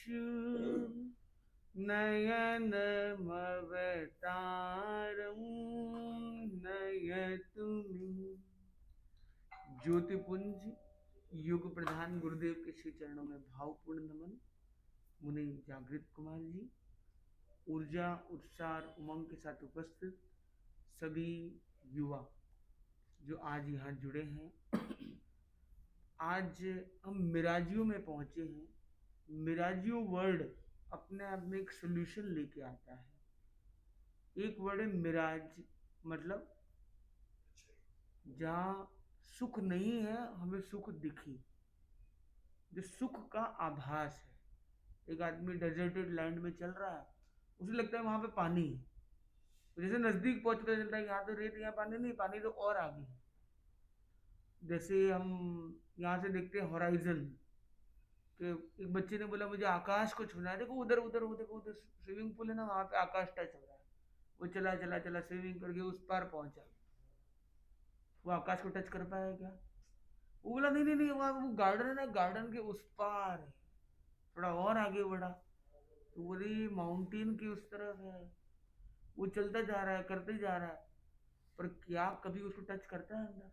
नयनमवतारं नयतुमि। ज्योतिपुंज युग प्रधान गुरुदेव के श्री चरणों में भावपूर्ण नमन। मुनि जागृत कुमार जी, ऊर्जा उत्साह उमंग के साथ उपस्थित सभी युवा जो आज यहाँ जुड़े हैं। आज हम मिराजियो में पहुंचे हैं। मिराजियो वर्ड अपने आप में एक सोल्यूशन लेके आता है। एक वर्ड है मिराज, मतलब जहाँ सुख नहीं है हमें सुख दिखी, जो सुख का आभास है। एक आदमी डेजर्टेड लैंड में चल रहा है, उसे लगता है वहां पे पानी है, तो जैसे नजदीक पहुंचता चलता है यहाँ तो रेत, यहाँ पानी नहीं, पानी तो और आगे है। जैसे हम यहाँ से देखते हैं हॉराइजन कि एक बच्चे ने बोला मुझे आकाश को छूना है, देखो उधर उधर वो देखो उधर स्विमिंग पूल है ना, वहां पे आकाश टच हो रहा है। वो चला चला चला स्विमिंग करके उस पार पहुंचा। वो आकाश को टच कर पाया क्या? वो बोला नहीं नहीं नहीं, वहां वो गार्डन है ना, गार्डन के उस पार है। थोड़ा और आगे बढ़ा तो बोली माउंटेन की उस तरफ है। वो चलता जा रहा है, करते जा रहा है, पर क्या कभी उसको टच करता है अंदर?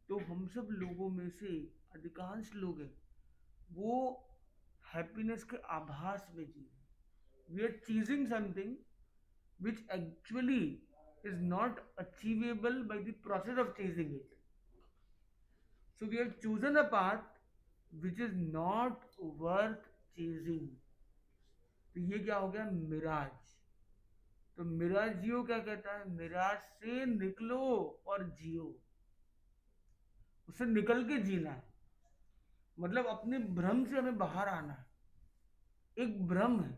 तो हम सब लोगों में से अधिकांश लोग हैं वो हैप्पीनेस के आभास में जी रहे। We are chasing something which actually is not achievable by the process of chasing it. So we have chosen a path which is not worth chasing. तो ये क्या हो गया? मिराज। तो मिराजियो क्या कहता है? मिराज से निकलो और जियो। उससे निकल के जीना है, मतलब अपने भ्रम से हमें बाहर आना है। एक भ्रम है,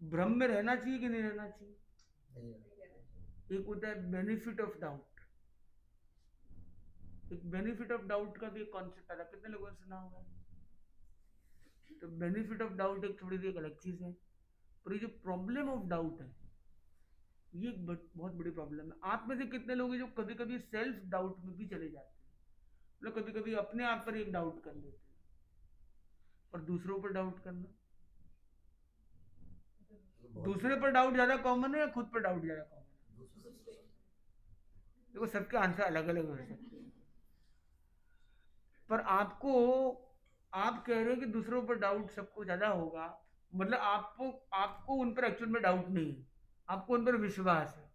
भ्रम में रहना चाहिए कि नहीं रहना चाहिए? एक होता है बेनिफिट ऑफ डाउट। एक बेनिफिट ऑफ डाउट का भी एक कॉन्सेप्ट आता है, कितने लोगों ने सुना होगा? तो बेनिफिट ऑफ डाउट एक थोड़ी सी एक अलग चीज है, पर ये जो प्रॉब्लम ऑफ डाउट है ये एक बहुत बड़ी प्रॉब्लम है। आप में से कितने लोग हैं जो कभी कभी सेल्फ डाउट में भी चले जाते हैं, मतलब कभी कभी अपने आप पर एक डाउट कर लेते हैं। और दूसरों पर डाउट करना, दूसरे पर डाउट ज्यादा कॉमन है या खुद पर डाउट ज्यादा कॉमन है? देखो सबके आंसर अलग अलग हो सकते हैं, पर आपको, आप कह रहे हैं कि दूसरों पर डाउट सबको ज्यादा होगा, मतलब आपको आपको उन पर एक्चुअल में डाउट नहीं है, आपको उन पर विश्वास है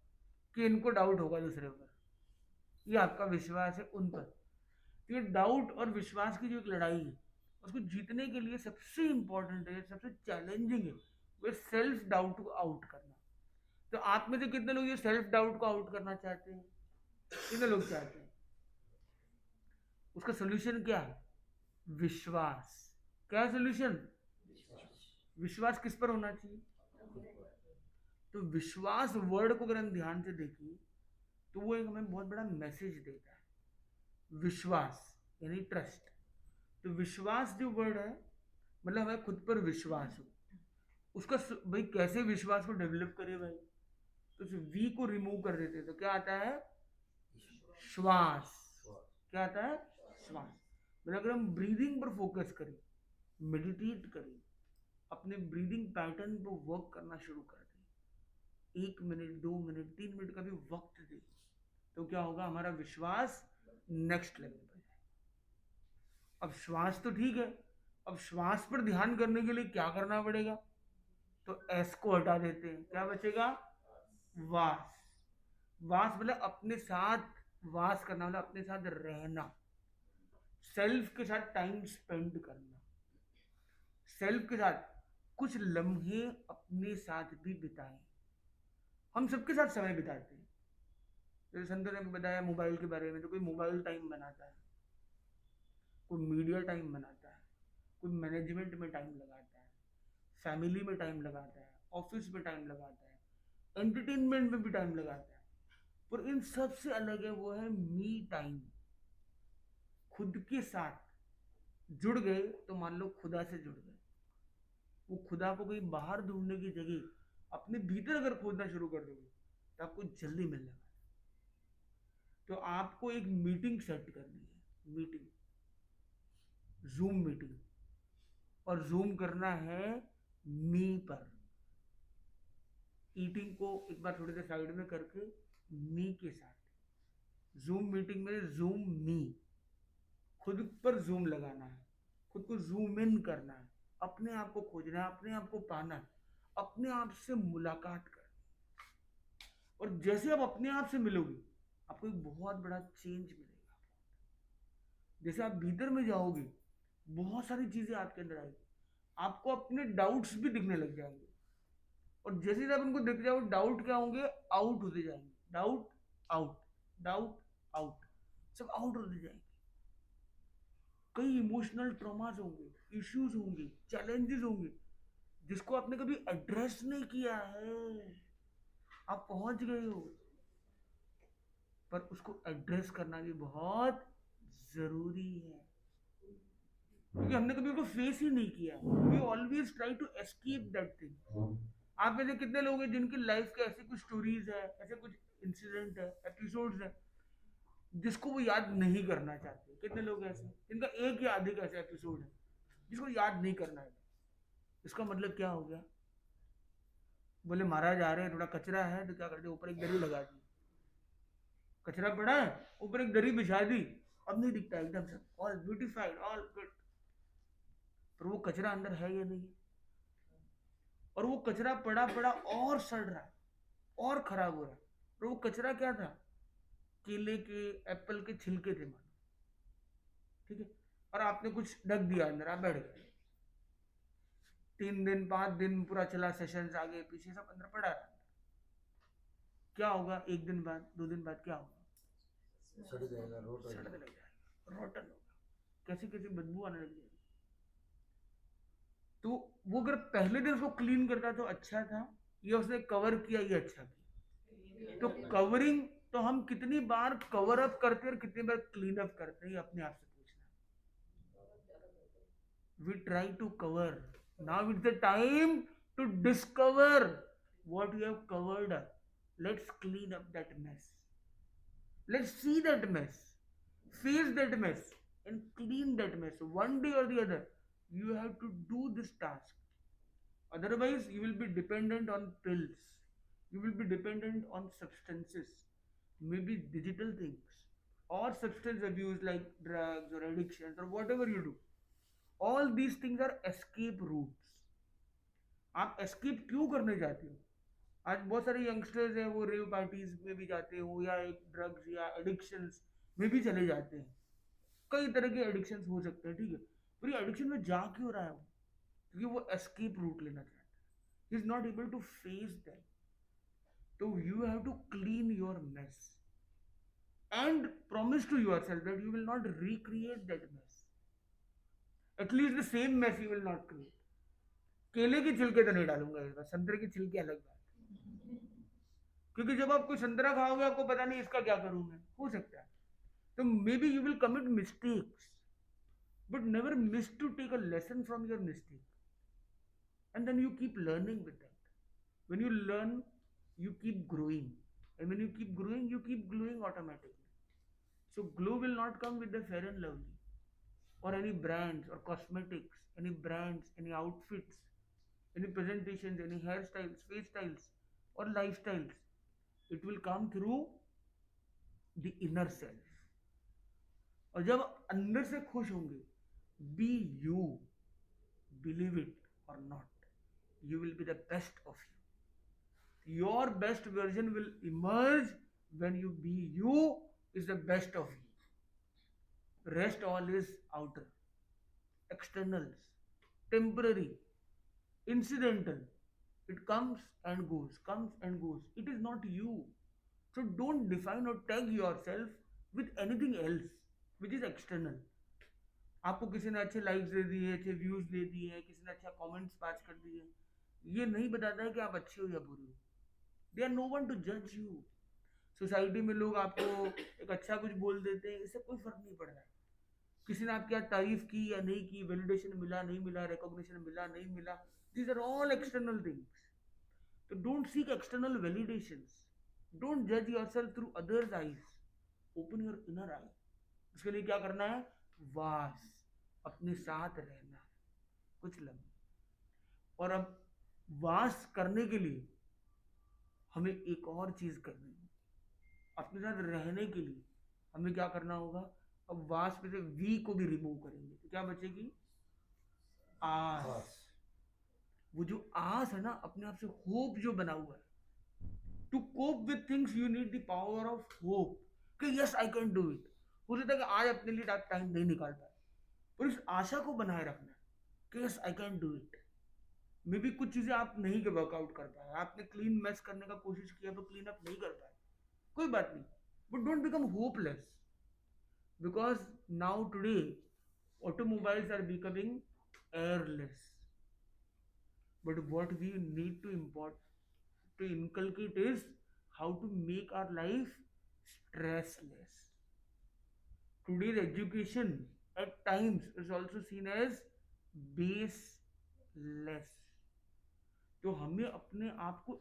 कि इनको डाउट होगा दूसरे पर। ये आपका विश्वास है उन पर। तो ये डाउट और विश्वास की जो एक लड़ाई है, उसको जीतने के लिए सबसे इंपॉर्टेंट है, सबसे चैलेंजिंग है, वो सेल्फ डाउट को आउट करना। तो आप में से कितने लोग ये सेल्फ डाउट को आउट करना चाहते हैं? कितने लोग चाहते हैं? उसका सोल्यूशन क्या है? विश्वास। क्या है सोल्यूशन? विश्वास किस पर होना चाहिए? तो विश्वास वर्ड को अगर हम ध्यान से देखें तो वो एक हमें बहुत बड़ा मैसेज देता है। विश्वास यानी ट्रस्ट। तो विश्वास जो वर्ड है, मतलब हमें खुद पर विश्वास हो। उसका भाई कैसे विश्वास को डेवलप करे भाई? तो उस वी को रिमूव कर देते तो क्या आता है? श्वास। क्या आता है? श्वास। मतलब अगर हम ब्रीदिंग पर फोकस करें, मेडिटेट करें, अपने ब्रीदिंग पैटर्न पर वर्क करना शुरू कर दें, 1 मिनट 2 मिनट 3 मिनट का भी वक्त दें, तो क्या होगा? हमारा विश्वास नेक्स्ट लेवल पर जाए। अब श्वास तो ठीक है, अब श्वास पर ध्यान करने के लिए क्या करना पड़ेगा? तो एस को हटा देते हैं, क्या बचेगा? वास। वास मतलब अपने साथ वास करना, मतलब अपने साथ रहना, सेल्फ के साथ टाइम स्पेंड करना, सेल्फ के साथ कुछ लम्हे अपने साथ भी बिताएं। हम सबके साथ समय बिताते हैं। जैसे संतों ने बताया मोबाइल के बारे में, तो कोई मोबाइल टाइम बनाता है, कोई मीडिया टाइम बनाता है, कोई मैनेजमेंट में टाइम लगाता है, फैमिली में टाइम लगाता है, ऑफिस में टाइम लगाता है, एंटरटेनमेंट में भी टाइम लगाता है। पर इन सबसे अलग है वो है मी टाइम। खुद के साथ जुड़ गए तो मान लो खुदा से जुड़ गए। वो खुदा को कहीं बाहर ढूंढने की जगह अपने भीतर अगर खोदना शुरू कर दोगे तो आपको जल्दी मिलने वाला है। तो आपको एक मीटिंग सेट करनी है, मीटिंग, जूम मीटिंग। और जूम करना है मी पर। ईटिंग को एक बार थोड़ी देर साइड में करके मी के साथ जूम मीटिंग में जूम मी, खुद पर जूम लगाना है, खुद को जूम इन करना है, अपने आप को खोजना है, अपने आप को पाना है, अपने आप से मुलाकात करनी। और जैसे आप अपने आप से मिलोगे आपको एक बहुत बड़ा चेंज मिलेगा। जैसे आप भीतर में जाओगे बहुत सारी चीजें आपके अंदर आएगी, आपको अपने डाउट्स भी दिखने लग जाएंगे। और जैसे ही आप उनको दिख जाओ डाउट क्या होंगे, आउट होते जाएंगे, डाउट आउट, डाउट आउट, सब आउट होते जाएंगे। कई इमोशनल ट्रॉमास होंगे, इश्यूज होंगे, चैलेंजेस होंगे जिसको आपने कभी एड्रेस नहीं किया है। आप पहुंच गए हो पर उसको एड्रेस करना भी बहुत जरूरी है, क्योंकि हमने कभी उसको फेस ही नहीं किया। We always try to escape that thing. आप में से कितने लोग हैं जिनकी लाइफ के ऐसे कुछ स्टोरीज है, ऐसे कुछ इंसिडेंट है, एपिसोड्स है जिसको वो याद नहीं करना चाहते? कितने लोग ऐसे जिनका एक या अधिक ऐसा एपिसोड है जिसको याद नहीं करना है? इसका मतलब क्या हो गया? बोले महाराज आ रहे हैं, थोड़ा कचरा है तो क्या करते, ऊपर एक दरी लगा दी, कचरा पड़ा है ऊपर एक दरी बिछा दी, अब नहीं दिखता, एकदम से ऑल ब्यूटिफाइड ऑल गुड। पर वो कचरा अंदर है या नहीं? और वो कचरा पड़ा पड़ा और सड़ रहा है और खराब हो रहा है। और वो कचरा क्या था? केले के, एप्पल के छिलके थे मानो, ठीक है। और आपने कुछ ढक दिया अंदर, आप बैठ गए, 3 दिन 5 दिन पूरा चला, सेशंस आगे पीछे सब अंदर पड़ा रहा। क्या होगा? 1 दिन बाद 2 दिन बाद क्या होगा? सड़ जाएगा, सड़ने लग जाएगा, रोटन होगा, कैसी कैसी बदबू आने लग जाएगी। तो वो अगर पहले दिन उसको क्लीन करता तो अच्छा था, या उसने कवर किया ये अच्छा किया? तो कवरिंग तो हम कितनी बार कवर अप करते हैं और कितनी बार क्लीन अप करते हैं, अपने आप से पूछना। We try to cover, now it's the time to discover what you have covered up. Let's clean up that mess. Let's see that mess, face that mess, and clean that mess. One day or the other, you have to do this task. Otherwise, you will be dependent on pills. You will be dependent on substances, maybe digital things, or substance abuse like drugs or addictions or whatever you do. All these things are escape routes. आप escape क्यों करने जाते हो? आज बहुत सारे youngsters हैं वो रेव पार्टीज में भी जाते हो या एक ड्रग्स या एडिक्शंस में भी चले जाते हैं। कई तरह के एडिक्शंस हो सकते हैं, ठीक है, पर ये एडिक्शन में जा क्यों रहा है वो? क्योंकि वो एस्केप रूट लेना चाहता है, he is not able to face that. तो you have to clean your mess and promise to yourself that you will not recreate that mess, at least the same mess you will not create. केले के छिलके तो नहीं डालूंगा इस बार, संतरे के छिलके अलग बात, क्योंकि जब आप कोई संतरा खाओगे आपको पता नहीं इसका क्या करूं मैं, हो सकता है। तो may be you will commit mistakes, but never miss to take a lesson from your mistake, and then you keep learning with that. When you learn, you keep growing, and when you keep growing, you keep glowing automatically. So glow will not come with the Fair and Lovely or any brands or cosmetics, any brands, any outfits, any presentations, any hairstyles, face styles, or lifestyles. It will come through the inner self. और जब अंदर से खुश होंगे, B you, believe it और not, you will be the best of you. Your best version will emerge when you be you is the best of you. Rest all is outer, externals, temporary, incidental. It comes and goes, comes and goes. It is not you. So don't define or tag yourself with anything else which is external. आपको किसी ने अच्छे likes दे दिए, अच्छे views दे दिए, किसी ने अच्छा कमेंट्स पास कर दिए, ये नहीं बताता है कि आप अच्छे हो या बुरे हो। They are no one to जज यू। सोसाइटी में लोग आपको एक अच्छा कुछ बोल देते हैं, इससे कोई फर्क नहीं पड़ रहा है। किसी ने आपकी तारीफ की या नहीं की, वैलिडेशन मिला नहीं मिला, रिकॉग्निशन मिला नहीं मिला, these are all external things. तो don't seek external validations, don't जज yourself through others eyes, open your inner eye. उसके लिए क्या करना है? वास, अपने साथ रहना है। कुछ लम्हे। और अब वास करने के लिए हमें एक और चीज करनी है, अपने साथ रहने के लिए हमें क्या करना होगा। अब वास में से वी को भी रिमूव करेंगे तो क्या बचेगी, आस। आस। वो जो आस है ना, अपने आप से होप जो बना हुआ है, to cope with things you need the power of hope कि yes I can do it. हो सकता है कि आज अपने लिए आप टाइम नहीं निकाल पाए, पर इस आशा को बनाए रखना है कि yes I can do it. मे भी कुछ चीजें आप नहीं के वर्कआउट कर पाए, आपने क्लीन मैस करने का कोशिश किया तो क्लीन अप नहीं कर पाए, कोई बात नहीं, but don't become hopeless, because now today automobiles are becoming airless. But what we need to inculcate is how to make our life stressless. Today's education at times is also seen as baseless. तो हमें अपने आप को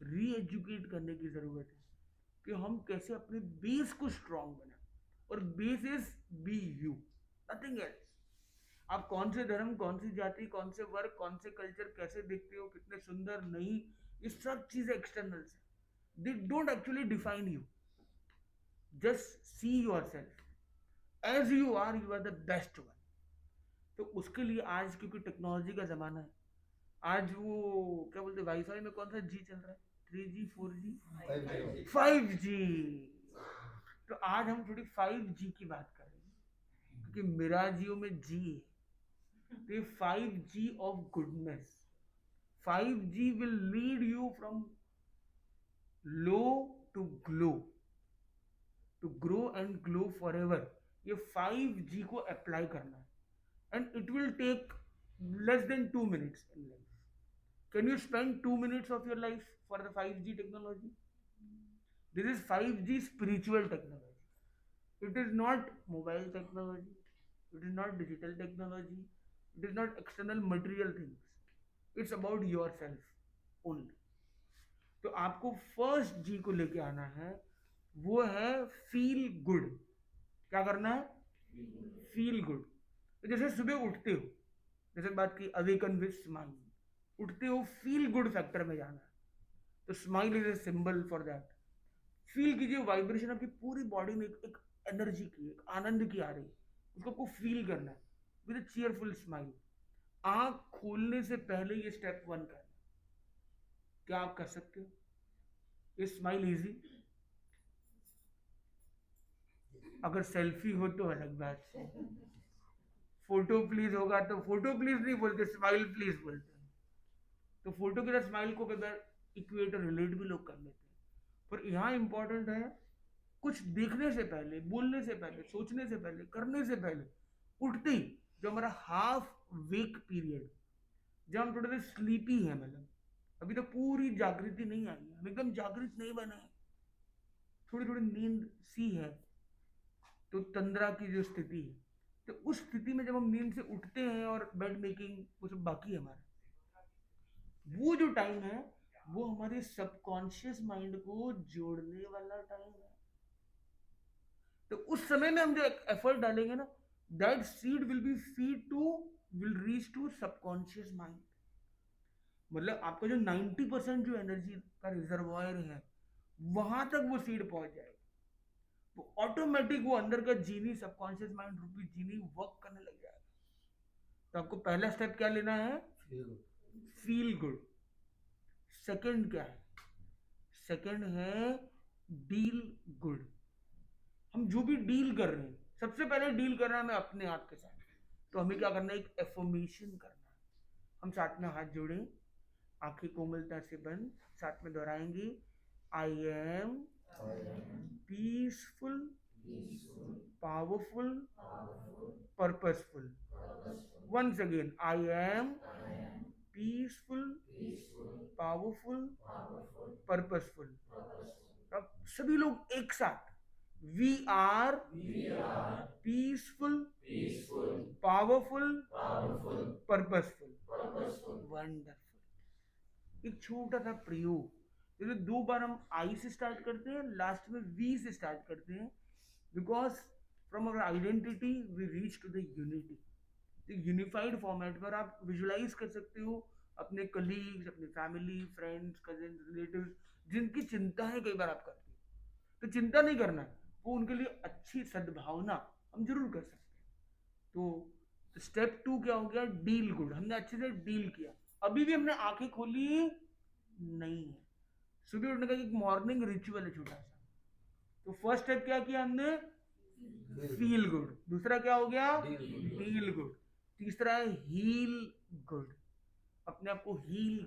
री educate करने की जरूरत है कि हम कैसे अपने बेस को स्ट्रांग बनाए। और base is be you, nothing else. आप कौन से धर्म, कौन सी जाति, कौन से वर्ग, कौन से कल्चर कैसे देखते हो, कितने सुंदर नहीं, ये सब चीजें एक्सटर्नल्स है, they don't actually define you. Just see yourself as you are the best one. तो उसके लिए आज क्योंकि टेक्नोलॉजी का जमाना है, आज वो क्या बोलते हैं, वाईफाई में कौन सा जी चल रहा है, 3G 4G 5G। तो आज हम थोड़ी 5G की बात कर रहे हैं क्योंकि मेरा जियो में जी है। तो ये 5G of goodness, 5G will lead you from low to glow, to grow and glow forever. ये 5G को अप्लाई करना है and it will take less than 2 minutes in life. Can you spend 2 minutes of your life for the 5G technology? This is 5G spiritual technology. It is not mobile technology. It is not digital technology. It is not external material things. It's about yourself only. तो आपको first जी को लेके आना है, वो है feel good. क्या करना है, फील गुड। तो जैसे सुबह उठते हो, जैसे बात की अवेकन विद स्माइल, उठते हो फील गुड फैक्टर में जाना है, तो smile is a symbol for that. Feel कीजिए वाइब्रेशन आपकी पूरी बॉडी में एक एनर्जी की, एक आनंद की आ रही है, उसको आपको फील करना है विद ए चीयरफुल स्माइल। आंख खोलने से पहले ये स्टेप 1 करना। क्या आप कर सकते हो? ये स्माइल इजी, अगर सेल्फी हो तो अलग बात है, फोटो प्लीज होगा तो फोटो प्लीज नहीं बोलते, स्माइल प्लीज बोलते हैं। तो फोटो के साथ स्माइल को कई बार इक्वेट और रिलेट भी लोग कर लेते हैं, पर यहाँ इंपॉर्टेंट है कुछ देखने से पहले, बोलने से पहले, सोचने से पहले, करने से पहले, उठते ही जो हमारा हाफ वेक पीरियड, जब हम थोड़े से स्लीपी है, मतलब अभी तो पूरी जागृति नहीं आई है, हम एकदम जागृत नहीं बने हैं, थोड़ी थोड़ी नींद सी है, तो तंद्रा की जो स्थिति है, तो उस स्थिति में जब हम नींद से उठते हैं और बेड मेकिंग वो सब बाकी है हमारा, वो जो टाइम है वो हमारे सबकॉन्शियस माइंड को जोड़ने वाला टाइम है। तो उस समय में हम जो एफर्ट डालेंगे ना, that seed will be feed to, will reach to subconscious mind. मतलब आपका जो 90% जो एनर्जी का रिजर्वायर है, वहां तक वो सीड पहुंच जाएगा, वो ऑटोमेटिक वो अंदर का जीनी, सबकॉन्शियस माइंड रूपी जीनी वर्क करने लग जाएगा। तो आपको पहला स्टेप क्या लेना है, फील गुड। सेकंड क्या है, सेकंड है डील गुड। हम जो भी डील कर रहे हैं, सबसे पहले डील करना है हमें अपने आप के साथ, तो हमें क्या करना है, एक एफर्मेशन करना है। हम साथ में हाथ जोड़ें, आंखें कोमलता से बंद, साथ में दोहराएंगे, I am peaceful, powerful, purposeful. Once again, I am peaceful, powerful, purposeful. अब सभी लोग एक साथ, we are peaceful, powerful, purposeful. Wonderful. एक छोटा सा प्रयोग, जैसे 2 बार हम आई से स्टार्ट करते हैं, लास्ट में वी से स्टार्ट करते हैं, because from our identity we reach to the unity. Unified format पर आप विजुलाइज कर सकते हो अपने कलीग्स, अपने फैमिली, फ्रेंड्स, कजिन, रिलेटिव्स जिनकी चिंता है कई बार आप करते हो, तो चिंता नहीं करना है, वो उनके लिए अच्छी सद्भावना हम जरूर कर सकते हैं। तो स्टेप 2 क्या हो गया? Deal good. हमने अच्छे से डील किया, अभी भी हमने आंखें खोली नहीं है। सुबह उठने का एक मॉर्निंग रिचुअल है छोटा सा। तो फर्स्ट स्टेप क्या किया हमने? Feel good. दूसरा क्या हो गया? Deal good. Deal good. तीसरा है हील गुड, अपने आप को हील